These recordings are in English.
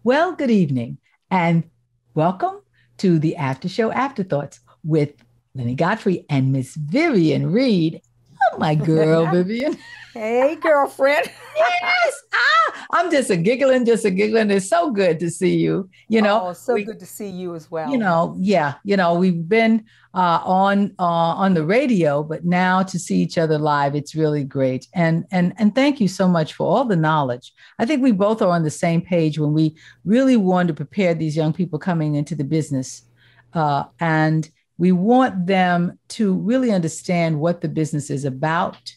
Well, good evening and welcome to the After Show Afterthoughts with Lynnie Godfrey and Miss Vivian Reed. Oh, my girl, Vivian. Hey, girlfriend. Yes. I'm just a giggling. It's so good to see you. Oh, so We good to see you as well. yeah, we've been on the radio, but now to see each other live, it's really great. And thank you so much for all the knowledge. I think we both are on the same page when we really want to prepare these young people coming into the business, and we want them to really understand what the business is about.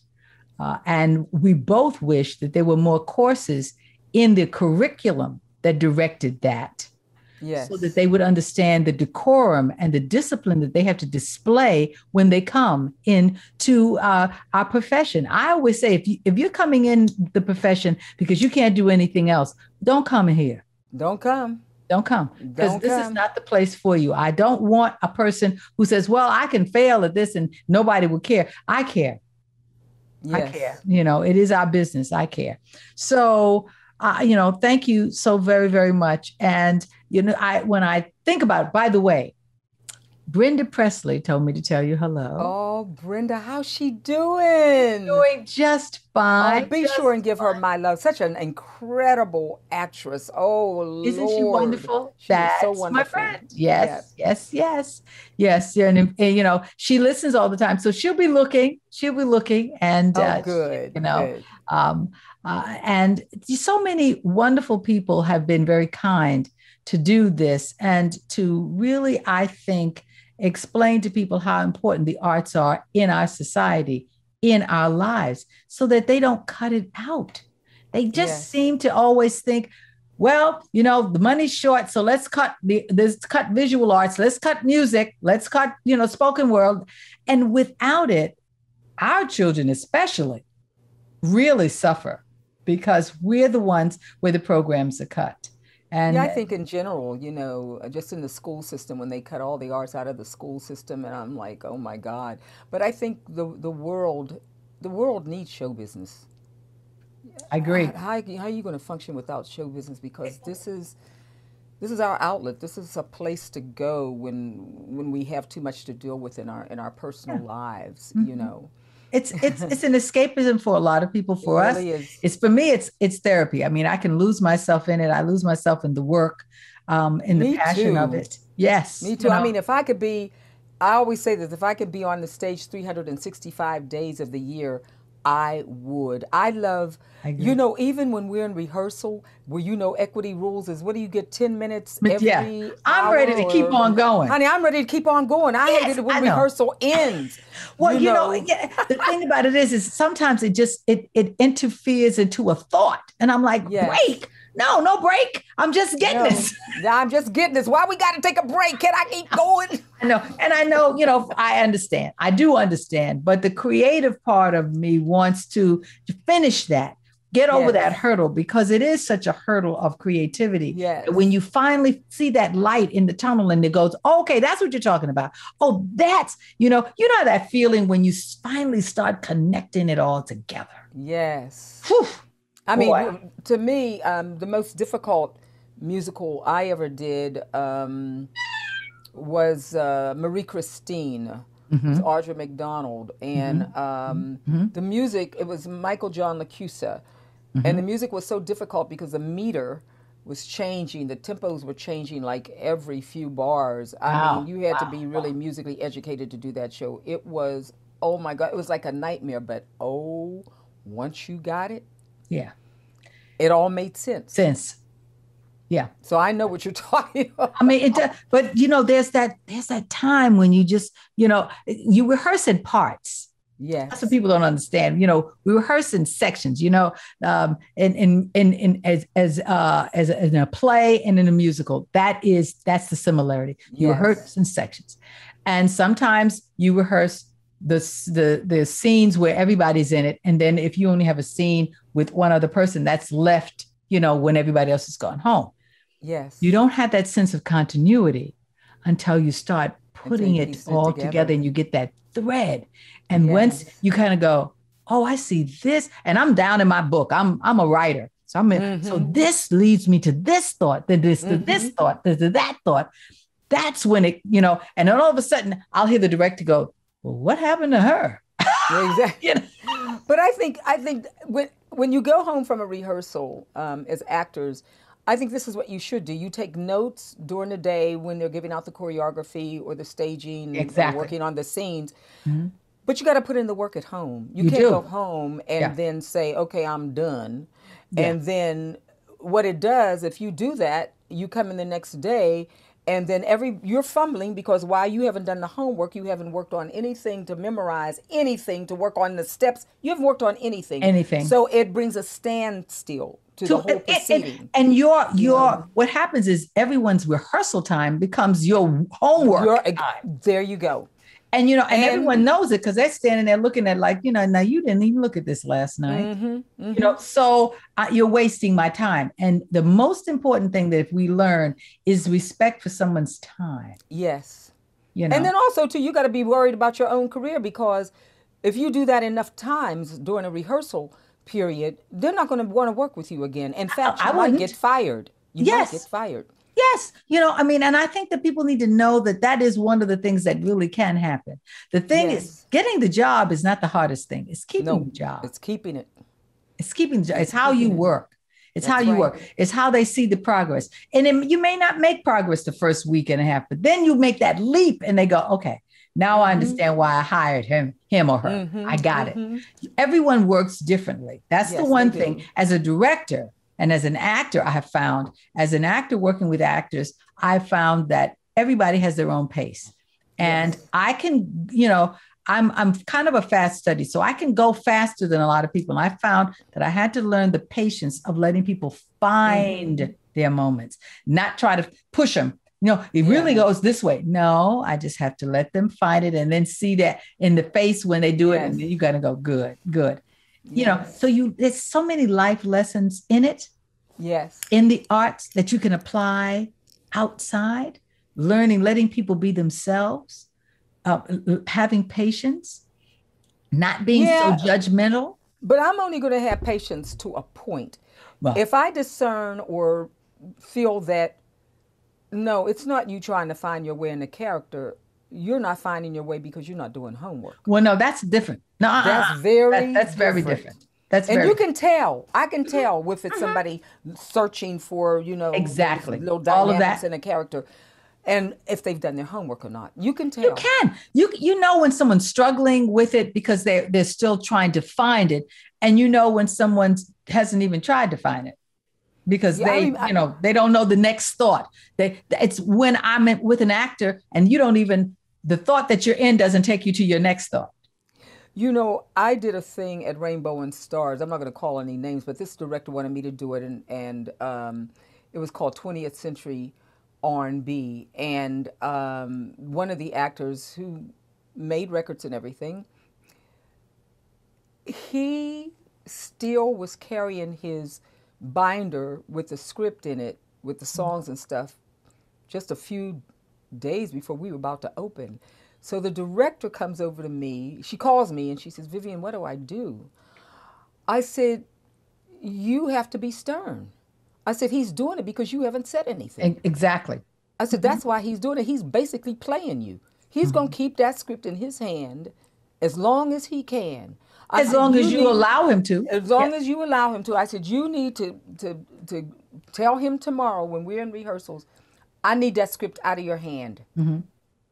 And we both wish that there were more courses in the curriculum that directed that. Yes. So that they would understand the decorum and the discipline that they have to display when they come into our profession. I always say, if you're coming in the profession because you can't do anything else, don't come here. Don't come. Don't come, because this is not the place for you. I don't want a person who says, well, I can fail at this and nobody will care. I care. Yes. I care. It is our business. I care. So, thank you so very, very much. And, when I think about it, by the way, Brenda Presley told me to tell you hello. Oh, Brenda, how's she doing? Doing just fine. Oh, be sure and give her my love. Such an incredible actress. Oh, Isn't Lord. she wonderful? That's so wonderful. My friend. Yes. And she listens all the time. So she'll be looking. And good. Good. And so many wonderful people have been very kind to do this and to really, I think, explain to people how important the arts are in our society, in our lives, so that they don't cut it out. They just seem to always think, well, the money's short, so let's cut cut visual arts, let's cut music, let's cut, spoken word. And without it, our children especially really suffer because we're the ones where the programs are cut. And I think in general, just in the school system, when they cut all the arts out of the school system, and I'm like, oh my God. But I think the world needs show business. I agree. How are you going to function without show business? Because this is our outlet. This is a place to go when we have too much to deal with in our personal lives. Mm-hmm. It's an escapism for a lot of people. For us, really it's for me. It's therapy. I mean, I can lose myself in it. I lose myself in the work, in the passion of it. Yes, me too. I mean, I always say this: if I could be on the stage 365 days of the year, I would. I love, even when we're in rehearsal, where equity rules is, what do you get, 10 minutes every I'm hour, ready to keep on going. Honey, I'm ready to keep on going. I hate it when rehearsal ends. Well, the thing about it is sometimes it interferes into a thought. And I'm like, break. No break. I'm just getting this. I'm just getting this. Why we got to take a break? Can I keep going? I know. And I know, I understand. I do understand. But the creative part of me wants to finish that, get over that hurdle, because it is such a hurdle of creativity. Yes. When you finally see that light in the tunnel and it goes, okay, that's what you're talking about. Oh, that's, that feeling when you finally start connecting it all together. Yes. Whew. I mean, to me, the most difficult musical I ever did was Marie Christine. Mm-hmm. It's Audra McDonald. And the music, it was Michael John LaCusa. Mm-hmm. And the music was so difficult because the meter was changing. The tempos were changing like every few bars. I mean, you had to be really musically educated to do that show. It was, oh my God, it was like a nightmare. But once you got it, it all made sense. Yeah. So I know what you're talking about. I mean, but there's that time when you just, you rehearse in parts. Yes. That's what people don't understand. We rehearse in sections, in a play and in a musical. That's the similarity. You rehearse in sections. And sometimes you rehearse the scenes where everybody's in it. And then if you only have a scene with one other person, that's left, when everybody else has gone home. Yes. You don't have that sense of continuity until you start putting it all together and you get that thread. And once you kind of go, oh, I see this. And I'm down in my book. I'm a writer. So so this leads me to this thought, then this to this thought, to that thought. That's when it, and then all of a sudden I'll hear the director go, well, what happened to her? Exactly. But I think when you go home from a rehearsal as actors, I think this is what you should do. You take notes during the day when they're giving out the choreography or the staging, or working on the scenes. But you got to put in the work at home. You can't go home and then say, okay, I'm done. And then what it does, if you do that, you come in the next day and then you're fumbling because while you haven't done the homework, you haven't worked on anything to memorize, anything to work on the steps. You haven't worked on anything. So it brings a standstill to the whole proceeding. And what happens is everyone's rehearsal time becomes your homework time. There you go. And, and everyone knows it because they're standing there looking at now you didn't even look at this last night. So you're wasting my time. And the most important thing that if we learn is respect for someone's time. Yes. And then also, too, you got to be worried about your own career because if you do that enough times during a rehearsal period, they're not going to want to work with you again. In fact, you might get fired. You might get fired. Yes. And I think that people need to know that is one of the things that really can happen. The thing is getting the job is not the hardest thing. It's keeping the job. It's keeping it. It's keeping the job. It's how you work. It's how you work. It's how they see the progress. And then you may not make progress the first week and a half, but then you make that leap and they go, okay, now I understand why I hired him or her. I got it. Everyone works differently. That's the one thing. As a director, and as an actor, I have found, as an actor working with actors, I found that everybody has their own pace. And I can, I'm kind of a fast study, so I can go faster than a lot of people. And I found that I had to learn the patience of letting people find their moments, not try to push them. It really goes this way. No, I just have to let them find it and then see that in the face when they do it. And then you got to go, good. So there's so many life lessons in it. Yes. In the arts that you can apply outside, letting people be themselves, having patience, not being so judgmental. But I'm only going to have patience to a point. Well, if I discern or feel that, no, it's not you trying to find your way in the character. You're not finding your way because you're not doing homework. Well, no, that's different. No, that's very different. You can tell. I can tell if it's somebody searching for, exactly little dynamics in a character, and if they've done their homework or not. You can tell. You can. You know when someone's struggling with it because they're still trying to find it, and when someone hasn't even tried to find it. Because they don't know the next thought. It's when I'm with an actor and the thought that you're in doesn't take you to your next thought. I did a thing at Rainbow and Stars. I'm not going to call any names, but this director wanted me to do it, and it was called 20th Century R&B. And one of the actors who made records and everything, he still was carrying his binder with the script in it, with the songs and stuff, just a few days before we were about to open. So the director comes over to me, she calls me and she says, Vivian, what do I do? I said, you have to be stern. I said, he's doing it because you haven't said anything. Exactly. I said, that's why he's doing it. He's basically playing you. He's going to keep that script in his hand as long as he can. As long as you allow him to. As long as you allow him to. I said, you need to tell him tomorrow when we're in rehearsals, I need that script out of your hand.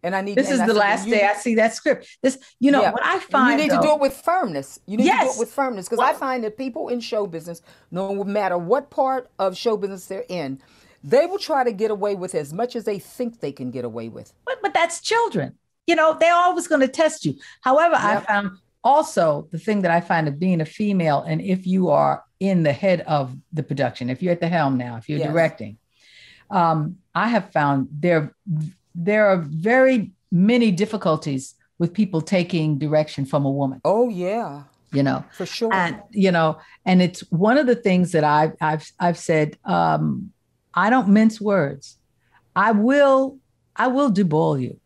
And I need. This is the last day I see that script. What I find. You need to do it with firmness. You need to do it with firmness because I find that people in show business, no matter what part of show business they're in, they will try to get away with as much as they think they can get away with. But that's children. They're always going to test you. However, I found also the thing that I find of being a female, and if you are in the head of the production, if you're at the helm now, if you're directing, I have found there are very many difficulties with people taking direction from a woman. Oh yeah, for sure. And and it's one of the things that I've said. I don't mince words. I will deball you.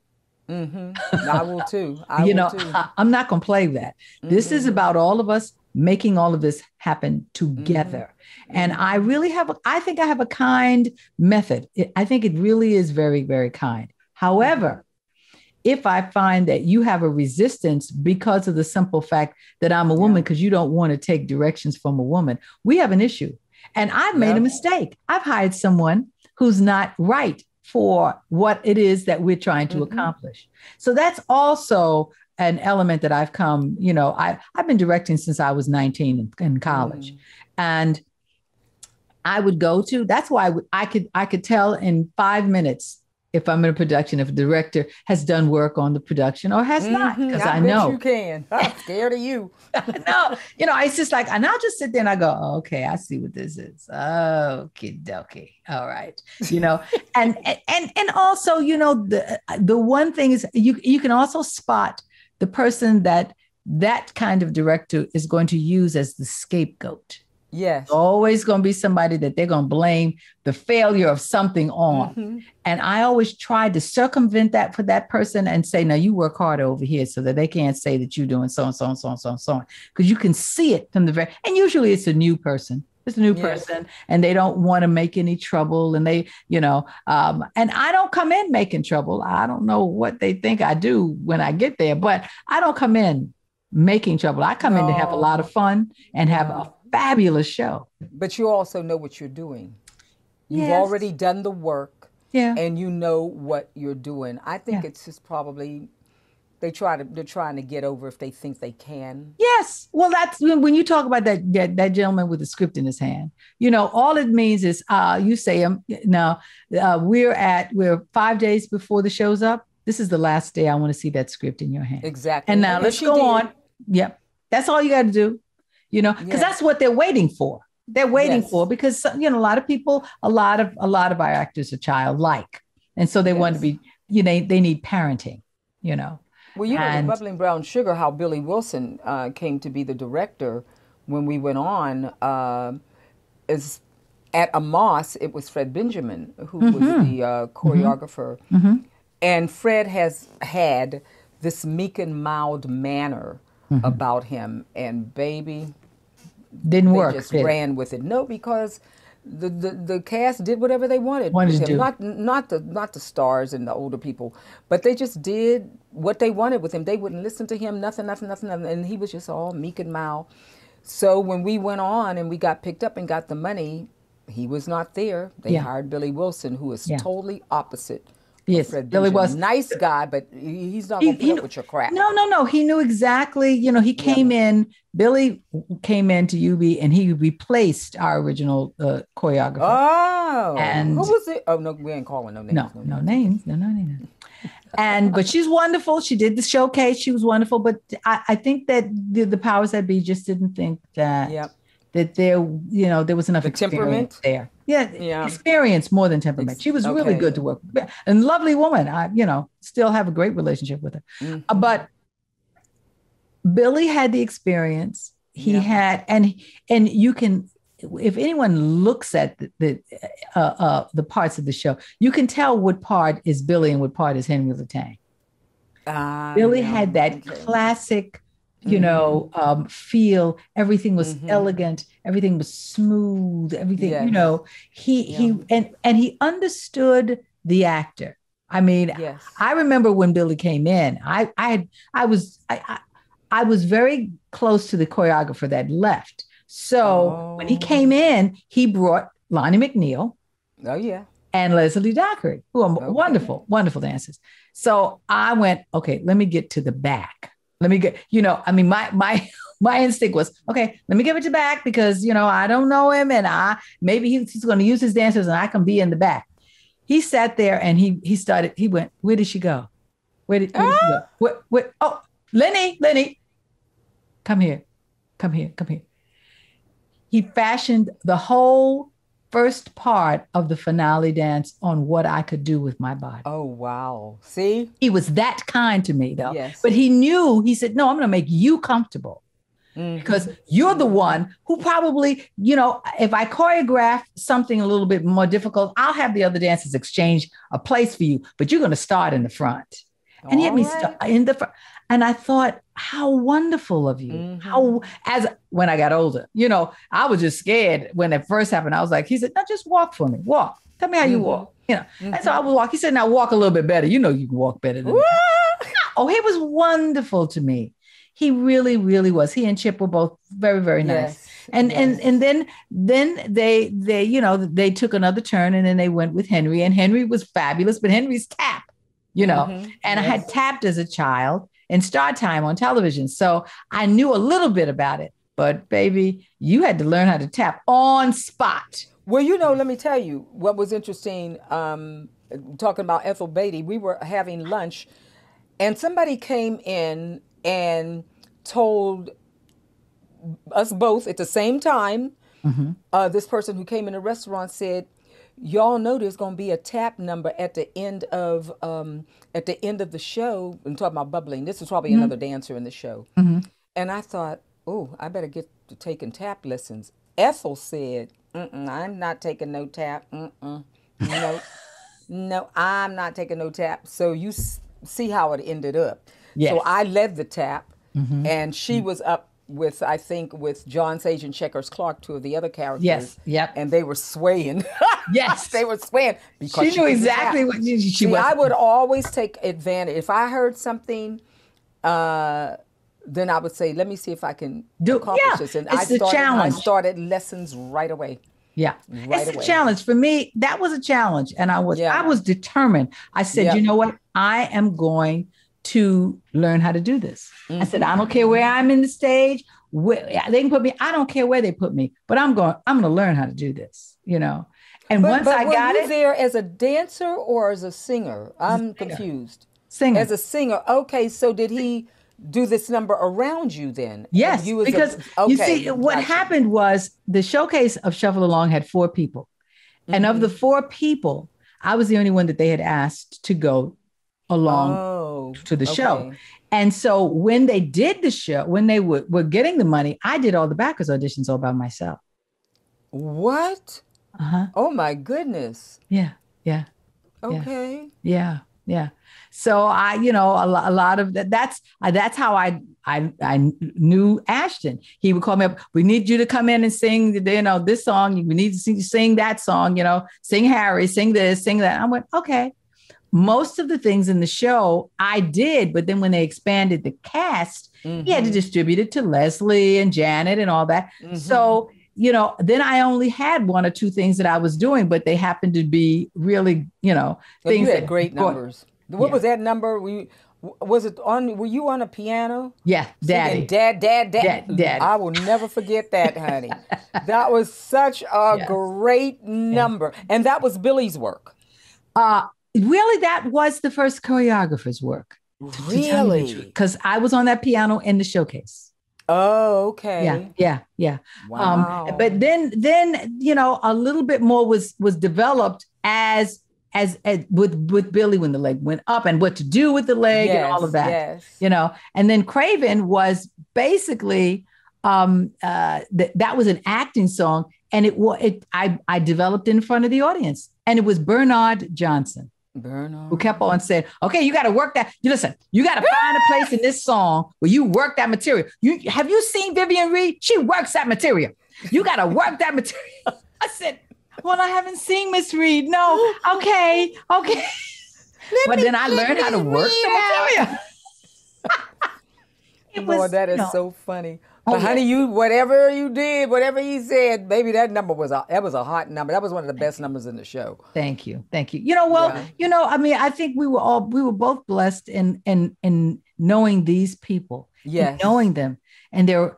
I will too. I will too. I'm not going to play that. This is about all of us making all of this happen together. And I really I think I have a kind method. I think it really is very, very kind. However, if I find that you have a resistance because of the simple fact that I'm a woman, because you don't want to take directions from a woman, we have an issue. And I've made a mistake. I've hired someone who's not right for what it is that we're trying to accomplish. So that's also an element that I've come, I've been directing since I was 19 in college. And I would go to, that's why I could tell in 5 minutes if I'm in a production, if a director has done work on the production or has not, because I know. You can. I'm scared of you. No, it's just like, and I'll just sit there and I go, oh, okay, I see what this is. Okie dokie. All right. And also, the one thing is you can also spot the person that kind of director is going to use as the scapegoat. Yes. Always going to be somebody that they're going to blame the failure of something on. And I always try to circumvent that for that person and say, now you work harder over here so that they can't say that you're doing so and so and so and so and so on. Because you can see it from the and usually it's a new person. It's a new person and they don't want to make any trouble. And they, and I don't come in making trouble. I don't know what they think I do when I get there, but I don't come in making trouble. I come in to have a lot of fun and have a fabulous show. But you also know what you're doing. You've already done the work and you know what you're doing. I think it's just probably they're trying to get over if they think they can. Yes. Well, that's when you talk about that gentleman with the script in his hand, all it means is you say now we're 5 days before the show's up. This is the last day I want to see that script in your hand. Exactly. And now let's go on. Yep. That's all you got to do. Because that's what they're waiting for. They're waiting for, because, a lot of people, a lot of our actors are childlike. And so they want to be, they need parenting, Well, the Bubbling Brown Sugar, how Billy Wilson came to be the director when we went on is at Amos, it was Fred Benjamin, who was the choreographer. And Fred has had this meek and mild manner about him. And baby, didn't work. Just ran with it. No, because the cast did whatever they wanted with him. Not the stars and the older people, but they just did what they wanted with him. They wouldn't listen to him, nothing. And he was just all meek and mild. So when we went on and we got picked up and got the money, he was not there. They hired Billy Wilson, who is totally opposite. Yes, Billy was nice guy, but he's not going to put up with your crap. No. He knew exactly. He came in. Billy came into UB and he replaced our original choreographer. Oh, and who was it? Oh no, we ain't calling no names. No names. But she's wonderful. She did the showcase. She was wonderful. But I think that the powers that be just didn't think that that there was enough experience there. Yeah, experience more than temperament. She was really good to work with. And lovely woman. I, still have a great relationship with her. But Billy had the experience. He had, and you can, if anyone looks at the parts of the show, you can tell what part is Billy and what part is Henry Latang. Billy had that classic, feel. Everything was elegant. Everything was smooth. Everything, he understood the actor. I mean, I remember when Billy came in, I was very close to the choreographer that left. So when he came in, he brought Lonnie McNeil. Oh, yeah. And Leslie Dockery, who are wonderful, wonderful dancers. So I went, okay, let me get to the back. Let me get, my instinct was, okay, let me give it to back because, I don't know him and maybe he's going to use his dancers and I can be in the back. He sat there and he went, where did she go? Where did she go? Oh, Lynnie, come here. He fashioned the whole first part of the finale dance on what I could do with my body. Oh, wow. See? He was that kind to me, though. Yes. But he said, no, I'm going to make you comfortable. Because you're the one who probably, if I choreograph something a little bit more difficult, I'll have the other dancers exchange a place for you, but you're going to start in the front. And he had me start in the front. And I thought, how wonderful of you. Mm-hmm. When I got older, I was just scared when it first happened. I was like, he said, no, just walk for me. Walk. Tell me how you walk. And so I would walk. He said, now walk a little bit better. You can walk better than that. Oh, he was wonderful to me. He really, really was. He and Chip were both very, very nice. And then they took another turn, and then they went with Henry, and Henry was fabulous, but Henry's tap, and I had tapped as a child in Star Time on television. So I knew a little bit about it, but baby, you had to learn how to tap on spot. Well, let me tell you what was interesting. Talking about Ethel Beatty, we were having lunch, and somebody came in and told us both at the same time. This person who came in the restaurant said, "Y'all know there's going to be a tap number at the end of the show." I'm talking about bubbling. This is probably another dancer in the show. And I thought, oh, I better get to taking tap lessons. Ethel said, I'm not taking no tap. No, I'm not taking no tap. So you see how it ended up. Yes. So I led the tap, and she was up with, I think, with John Sage and Checkers Clark, two of the other characters. Yes, yep. And they were swaying. Yes. They were swaying. Because she knew exactly what she was. I would always take advantage. If I heard something, then I would say, let me see if I can accomplish this. And it's a challenge. I started lessons right away. Yeah. It's a challenge. For me, that was a challenge. And I was determined. I said, you know what? I am going to learn how to do this. I said, I don't care where I'm in the stage. They can put me, I don't care where they put me, but I'm going to learn how to do this, And once I got it. Were you there as a dancer or as a singer? I'm confused. Singer. As a singer. Okay. So did he do this number around you then? Yes, because you see, what happened was the showcase of Shuffle Along had 4 people. And of the 4 people, I was the only one that they had asked to go along to the show. And so when they did the show, when they were getting the money, I did all the backers auditions all by myself. What? Oh my goodness. Yeah. Okay. Yeah. So I, a lot of that. That's how I knew Ashton. He would call me up. We need you to come in and sing, this song. We need to sing that song. Sing Harry, sing this, sing that. I went, okay. Most of the things in the show I did, but then when they expanded the cast, he had to distribute it to Leslie and Janet and all that. So, then I only had 1 or 2 things that I was doing, but they happened to be really, things. You had great numbers. What was that number? Were you on a piano? Yeah, Daddy. Daddy. I will never forget that, honey. That was such a great number. And that was Billy's work. Really, that was the first choreographer's work. Really? Because I was on that piano in the showcase. Oh, okay. Yeah. Wow. But then a little bit more was developed as with Billy when the leg went up and what to do with the leg and all of that. Yes. And then Craven was basically that was an acting song, and I developed in front of the audience, and it was Bernard Johnson. Who kept on saying, okay, you got to work that. Listen, you got to find a place in this song where you work that material. Have you seen Vivian Reed? She works that material. You got to work that material. I said, well, I haven't seen Miss Reed. No. Okay. But then I learned how to work the material. Lord, that is so funny. But honey, whatever you did, whatever you said, baby, that number was a hot number. That was one of the best numbers in the show. Thank you. I think we were both blessed in knowing these people. Yes. Knowing them. And they're,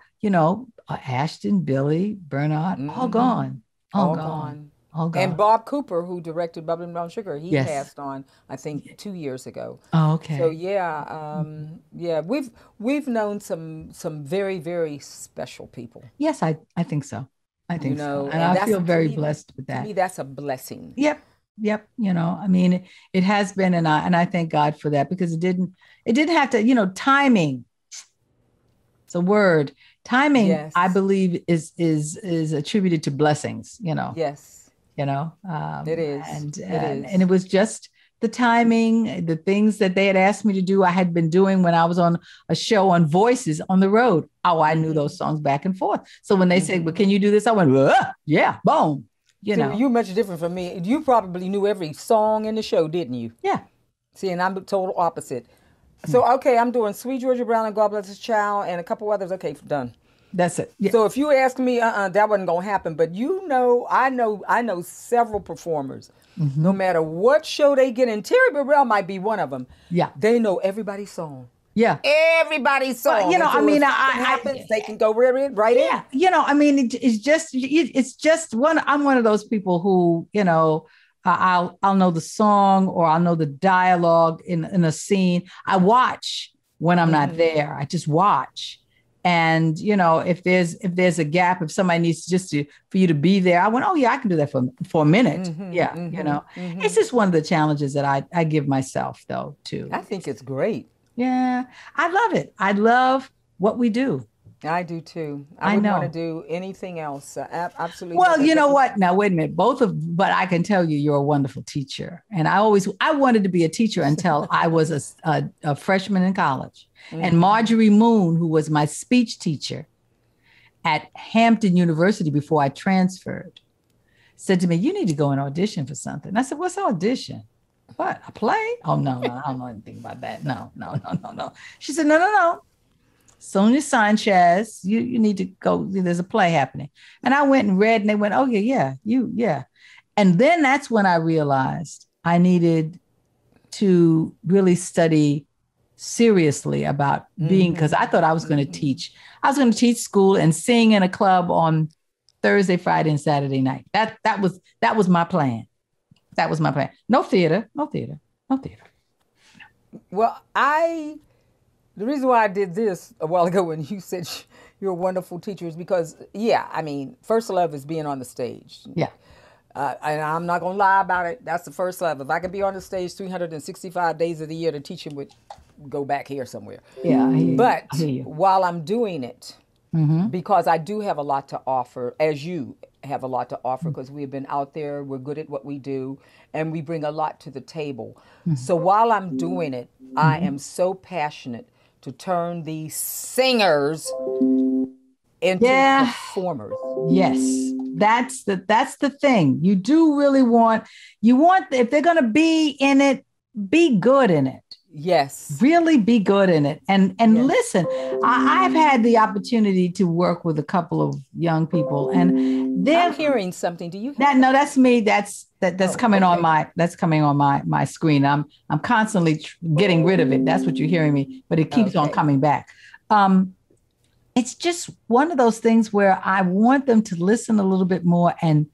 Ashton, Billy, Bernard, all gone. All gone. And Bob Cooper, who directed Bubbling Brown Sugar, he passed on, I think, 2 years ago. Oh, okay. So we've known some very, very special people. Yes, I think so. I think so, and I feel very blessed with that. To me, that's a blessing. Yep. It has been, and I thank God for that, because it didn't have to. Timing. It's a word. Timing, yes. I believe, is attributed to blessings. Yes. It is. And it was just the timing, the things that they had asked me to do, I had been doing when I was on a show on Voices on the road. Oh, I knew those songs back and forth. So when they said, well, can you do this? I went, yeah, boom. You know. You're much different from me. You probably knew every song in the show, didn't you? Yeah. See, and I'm the total opposite. So, okay, I'm doing Sweet Georgia Brown and God Bless His Child and a couple others. Okay, done. That's it. Yeah. So if you ask me, that wasn't going to happen. But I know several performers. No matter what show they get in, Terry Burrell might be one of them. Yeah. They know everybody's song. Yeah. Everybody's song. You know, so I mean, they can go right in. Yeah. You know, I mean, it's just one. I'm one of those people who, you know, I'll know the song or I'll know the dialogue in a scene. I watch when I'm not there. I just watch. And, you know, if there's a gap, if somebody needs for you to be there, I went, oh yeah, I can do that for a minute. You know, it's just one of the challenges that I give myself though, too. I think it's great. Yeah, I love it. I love what we do. I do too. I wouldn't want to do anything else. Absolutely. Well, you know what? Now, wait a minute. But I can tell you, you're a wonderful teacher. And I wanted to be a teacher until I was a freshman in college. And Marjorie Moon, who was my speech teacher at Hampton University before I transferred, said to me, you need to go and audition for something. And I said, what's audition? What, a play? Oh, no, I don't know anything about that. No. She said, no. Sonia Sanchez, you need to go. There's a play happening. And I went and read and they went, oh, yeah. And then that's when I realized I needed to really study seriously about being, because I thought I was going to teach. I was going to teach school and sing in a club on Thursday, Friday, and Saturday night. That was my plan. That was my plan. No theater. Well, the reason why I did this a while ago when you said you're a wonderful teacher is because, I mean, first love is being on the stage. Yeah. And I'm not going to lie about it. That's the first love. If I could be on the stage 365 days of the year, the teaching would go back here somewhere. Yeah. But while I'm doing it, because I do have a lot to offer, as you have a lot to offer, because we've been out there, we're good at what we do, and we bring a lot to the table. So while I'm doing it, I am so passionate to turn these singers into performers. Yes, that's the thing. You do really want if they're going to be in it, be good in it. Yes. Really be good in it. And listen, I've had the opportunity to work with a couple of young people, and they're hearing something. Do you hear that? No, that's me. That's coming on my screen. I'm constantly getting rid of it. That's what you're hearing me, but it keeps on coming back. It's just one of those things where I want them to listen a little bit more and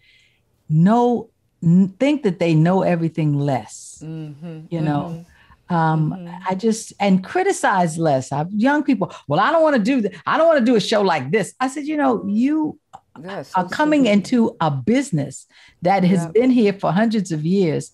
think that they know everything less. You know. I just, and criticize less. I have young people, well, I don't want to do that. I don't want to do a show like this. I said, you are coming into a business that has been here for hundreds of years.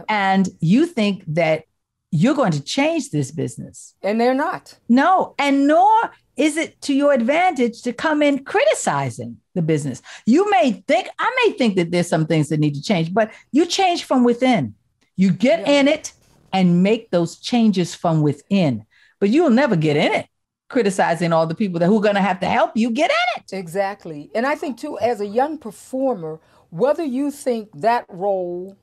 And you think that you're going to change this business. And they're not. No. And nor is it to your advantage to come in criticizing the business. I may think that there's some things that need to change, but you change from within. You get in it and make those changes from within. But you'll never get in it criticizing all the people who are going to have to help you get in it. Exactly. And I think, too, as a young performer, whether you think that role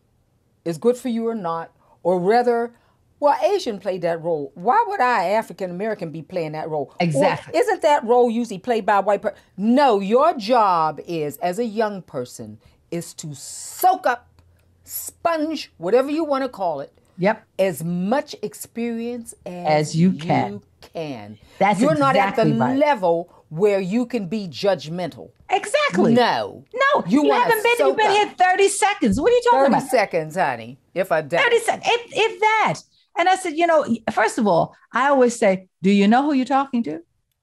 is good for you or not, or whether, well, Asian played that role, why would I, African-American, be playing that role? Exactly. Or isn't that role usually played by a white person? No, your job is, as a young person, is to soak up, sponge, whatever you want to call it, as much experience as you can. You're not at the level where you can be judgmental. Exactly. No. You haven't been. You've been here 30 seconds. What are you talking about? 30 seconds, honey. If I die. 30 seconds. If that. And I said, first of all, I always say, do you know who you're talking to?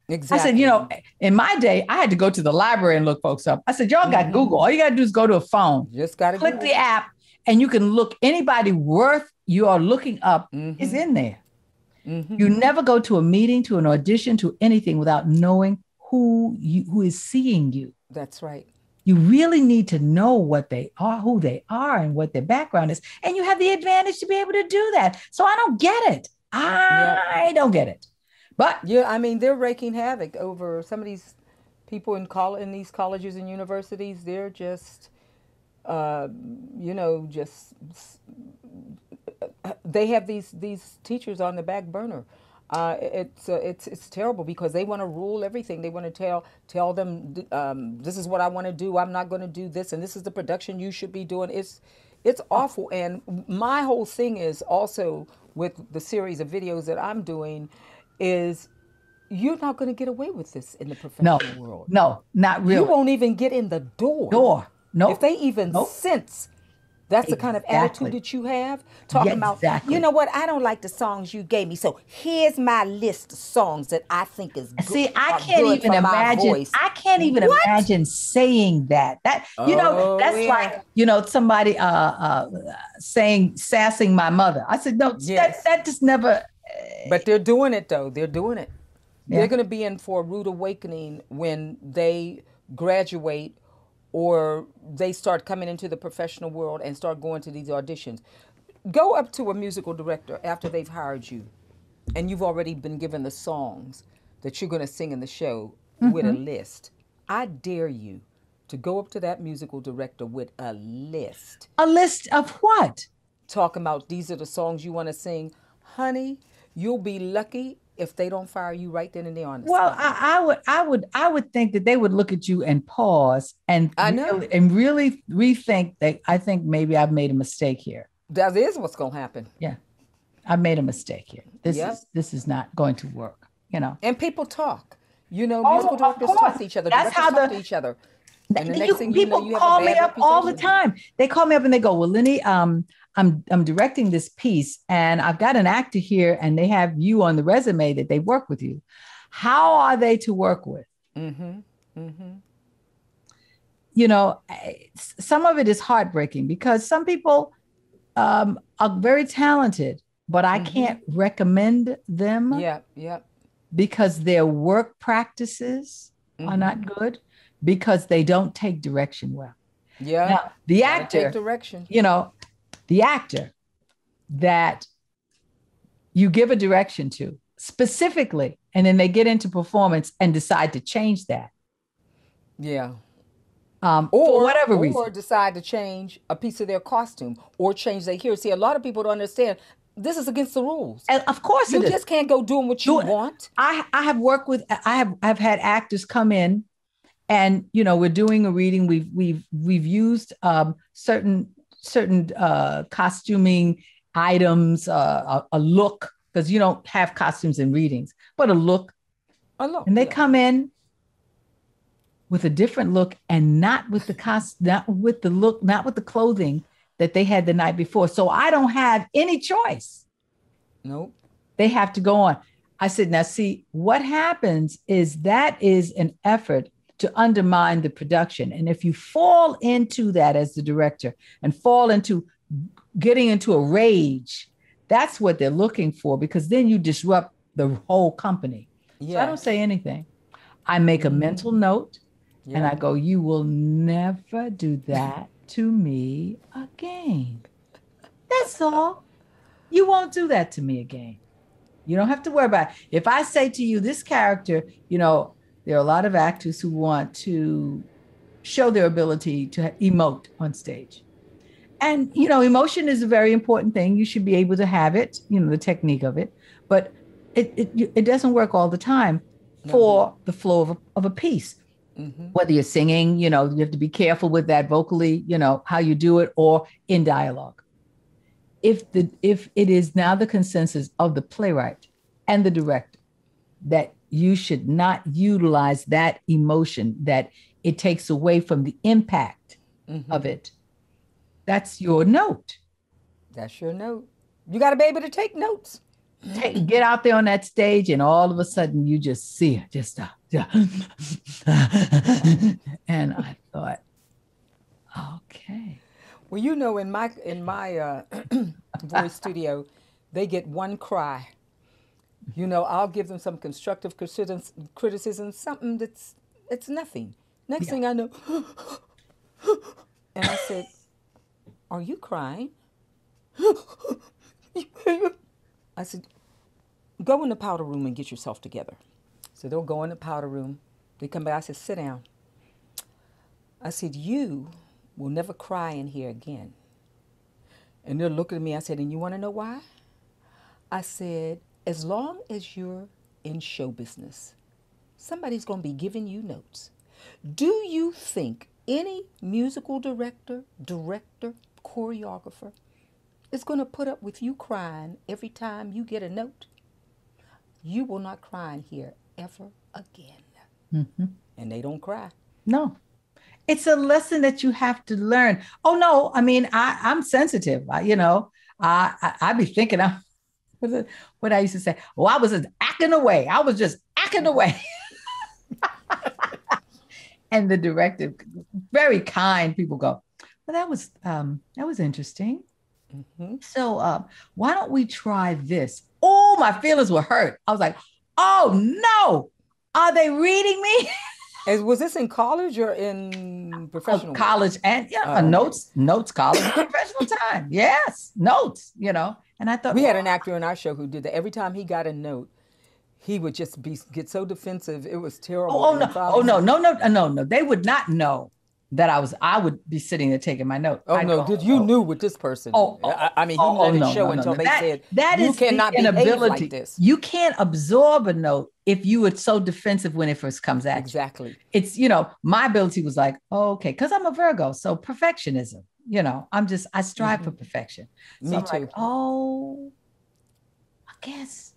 Exactly. I said, in my day, I had to go to the library and look folks up. I said, y'all got Google. All you got to do is go to a phone. Just got to click the app, and you can look. Anybody worth you are looking up is in there. You never go to a meeting, to an audition, to anything without knowing who is seeing you. That's right. You really need to know what they are, who they are, and what their background is. And you have the advantage to be able to do that. So I don't get it. I don't get it. But yeah, I mean, they're wreaking havoc over some of these people in these colleges and universities. They're just, uh, just they have these teachers on the back burner. It's terrible because they want to rule everything. They want to tell them this is what I want to do. I'm not going to do this, and this is the production you should be doing. It's awful. And my whole thing is also with the series of videos that I'm doing is you're not going to get away with this in the professional world. No, not really. You won't even get in the door. No. If they even sense that's the kind of attitude that you have, talking about, you know what, I don't like the songs you gave me, so here's my list of songs that I think is good. See, I can't even imagine. I can't even imagine saying that. That's like, somebody sassing my mother. I said, no, that just never. But they're doing it, though. They're doing it. Yeah. They're going to be in for a rude awakening when they graduate or they start coming into the professional world and start going to these auditions. Go up to a musical director after they've hired you and you've already been given the songs that you're going to sing in the show with a list. I dare you to go up to that musical director with a list. A list of what? Talking about these are the songs you want to sing. Honey, you'll be lucky if they don't fire you right then and there on the spot. I would think that they would look at you and pause and really rethink that. I think maybe I've made a mistake here. That is what's going to happen. Yeah, I've made a mistake here. This is not going to work. And people talk. Musical directors talk to each other. That's how talk to each other. And the next thing people you call me up all the time. They call me up and they go, "Well, Lynnie, I'm directing this piece and I've got an actor here and they have you on the resume that they work with you. How are they to work with?" Some of it is heartbreaking because some people are very talented, but I can't recommend them. Because their work practices are not good, because they don't take direction well. Yeah. Now, the actor, take direction. The actor that you give a direction to specifically, and then they get into performance and decide to change that. Yeah. For whatever reason. Or decide to change a piece of their costume or change their hair. See, a lot of people don't understand this is against the rules. And of course you just can't go doing what you want. I have worked with, I've had actors come in and, we're doing a reading. We've used certain costuming items, a look, because you don't have costumes in readings, but a look. And they come in with a different look and not with the not with the look, not with the clothing that they had the night before. So I don't have any choice. Nope. They have to go on. I said, now see, what happens is that is an effort to undermine the production. And if you fall into that as the director and fall into getting into a rage, that's what they're looking for, because then you disrupt the whole company. Yeah. So I don't say anything. I make a mental note and I go, you will never do that to me again. That's all. You won't do that to me again. You don't have to worry about it. If I say to you, this character, there are a lot of actors who want to show their ability to emote on stage. And, emotion is a very important thing. You should be able to have it, the technique of it. But it doesn't work all the time for the flow of a piece. Mm-hmm. Whether you're singing, you have to be careful with that vocally, how you do it, or in dialogue. If it is now the consensus of the playwright and the director that you should not utilize that emotion, that it takes away from the impact of it, that's your note. That's your note. You got to be able to take notes. Get out there on that stage, and all of a sudden you just see it, and I thought, okay. Well, in my voice studio, they get one cry. I'll give them some constructive criticism, something it's nothing. Next thing I know, And I said, "Are you crying?" I said, "Go in the powder room and get yourself together." So they'll go in the powder room. They come back. I said, "Sit down." I said, "You will never cry in here again." And they're looking at me. I said, "And you want to know why?" I said, "As long as you're in show business, somebody's going to be giving you notes. Do you think any musical director, choreographer is going to put up with you crying every time you get a note? You will not cry in here ever again." Mm-hmm. And they don't cry. No. It's a lesson that you have to learn. Oh no, I mean, I'm sensitive. I be thinking, what I used to say. Oh, I was just acting away. I was just acting away. And the director, very kind people, go, "Well, that was interesting. Mm-hmm. So why don't we try this?" Oh, my feelings were hurt. I was like, "Oh no, are they reading me?" Was this in college or in professional college work? And notes, college, professional time. Yes, notes. And I thought we had an actor in our show who did that. Every time he got a note, he would just get so defensive. It was terrible. No. They would not know that I would be sitting there taking my note. You knew with this person. I mean, he let it show until they said, "You cannot behave like this." You can't absorb a note if you were so defensive when it first comes at you. Exactly. It's, my ability was like, oh, okay, because I'm a Virgo, so perfectionism. I strive for perfection. So Me I'm too. Like, oh, I guess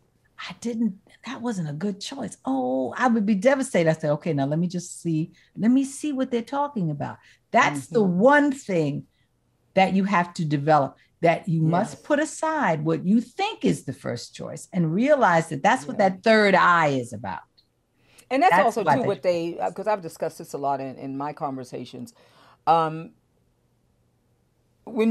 that wasn't a good choice. Oh, I would be devastated. I said, okay, now let me see what they're talking about. That's the one thing that you have to develop, that you must put aside what you think is the first choice and realize that that's what that third eye is about. And that's also too what they, because I've discussed this a lot in my conversations. When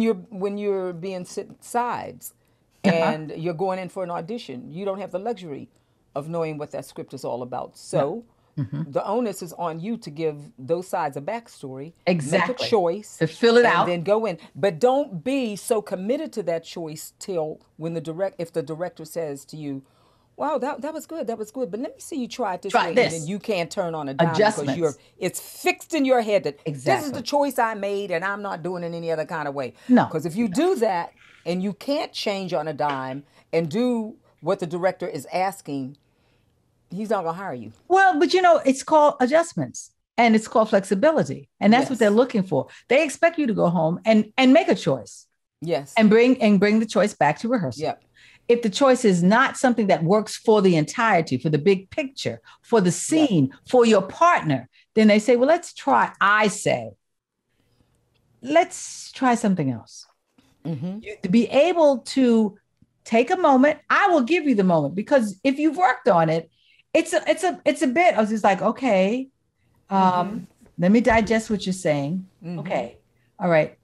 you're being sides, and you're going in for an audition, you don't have the luxury of knowing what that script is all about. So the onus is on you to give those sides a backstory, make a choice, to fill it out, and then go in. But don't be so committed to that choice till when if the director says to you, "Wow, that was good, but let me see you try it this way," and then you can't turn on a dime because it's fixed in your head that this is the choice I made and I'm not doing it any other kind of way. No, because if you do that, and you can't change on a dime and do what the director is asking, he's not going to hire you. Well, but it's called adjustments and it's called flexibility. And that's what they're looking for. They expect you to go home and make a choice. Yes. And bring the choice back to rehearsal. Yep. If the choice is not something that works for the entirety, for the big picture, for the scene, for your partner, then they say, well, let's try something else. Mm-hmm. To be able to take a moment, I will give you the moment, because if you've worked on it, it's a bit. I was just like, okay, let me digest what you're saying. Mm-hmm. Okay, all right,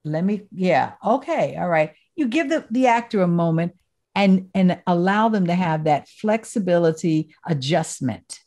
okay, all right. You give the actor a moment and allow them to have that flexibility adjustment,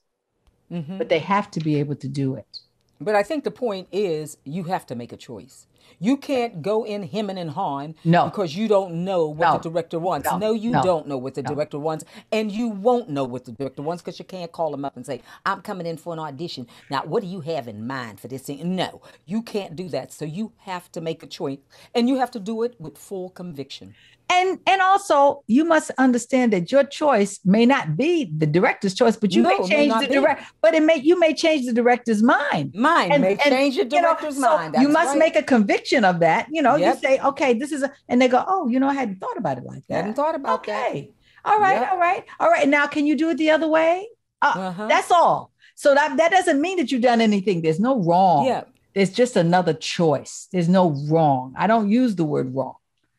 but they have to be able to do it. But I think the point is you have to make a choice. You can't go in hemming and hawing because you don't know what the director wants. No, you don't know what the director wants, and you won't know what the director wants because you can't call him up and say, "I'm coming in for an audition. Now, what do you have in mind for this thing?" No, you can't do that. So you have to make a choice, and you have to do it with full conviction. And also, you must understand that your choice may not be the director's choice, but you may change the director. But you may change the director's mind. Change the director's mind. You must make a conviction of that. You say, okay, this is and they go, oh, I hadn't thought about it like that. I hadn't thought about that. Okay, all right. Now, can you do it the other way? That's all. So that doesn't mean that you've done anything. There's no wrong. Yeah. There's just another choice. There's no wrong. I don't use the word wrong.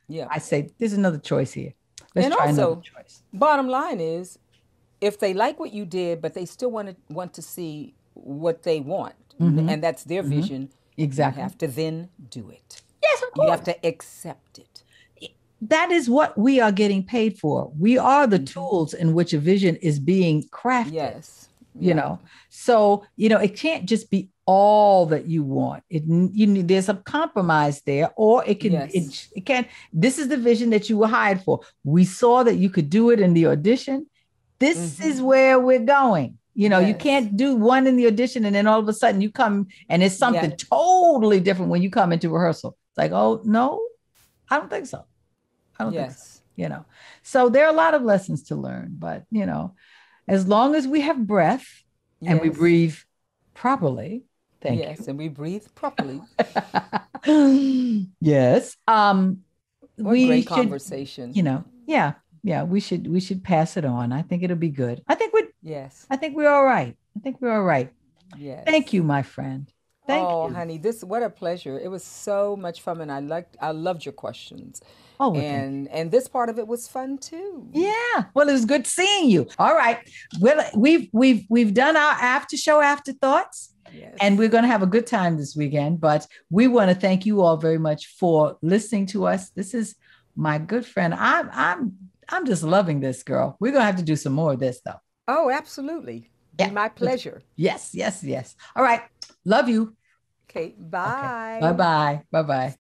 Yeah, I say there's another choice here. Let's try another choice. Bottom line is, if they like what you did, but they still want to see what they want, and that's their vision, exactly, you have to then do it. Yes, of course. You have to accept it. That is what we are getting paid for. We are the tools in which a vision is being crafted. Yes. So it can't just be all that you want. There's a compromise there, or it can, Yes. it can. This is the vision that you were hired for. We saw that you could do it in the audition. This is where we're going. You know, you Yes. can't do one in the audition and then all of a sudden you come and it's something totally different when you come into rehearsal. It's like, oh no, I don't think so. I don't think so. You know, so there are a lot of lessons to learn, but you know, as long as we have breath and we breathe properly. Thank you. Yes, and we breathe properly. Yes. What we great should, conversation. you know, yeah, we should pass it on. I think it'll be good. I think we're all right. I think we're all right. Yes. Thank you, my friend. Thank you. Oh, honey, what a pleasure. It was so much fun, and I loved your questions. Oh, well, and this part of it was fun too. Yeah. Well, it was good seeing you. All right. Well, we've done our after show afterthoughts. Yes. And we're going to have a good time this weekend, but we want to thank you all very much for listening to us. This is my good friend. I'm just loving this, girl. We're going to have to do some more of this though. Oh, absolutely. Yeah. Be my pleasure. Yes. All right. Love you. Okay. Bye. Okay. Bye-bye. Bye-bye.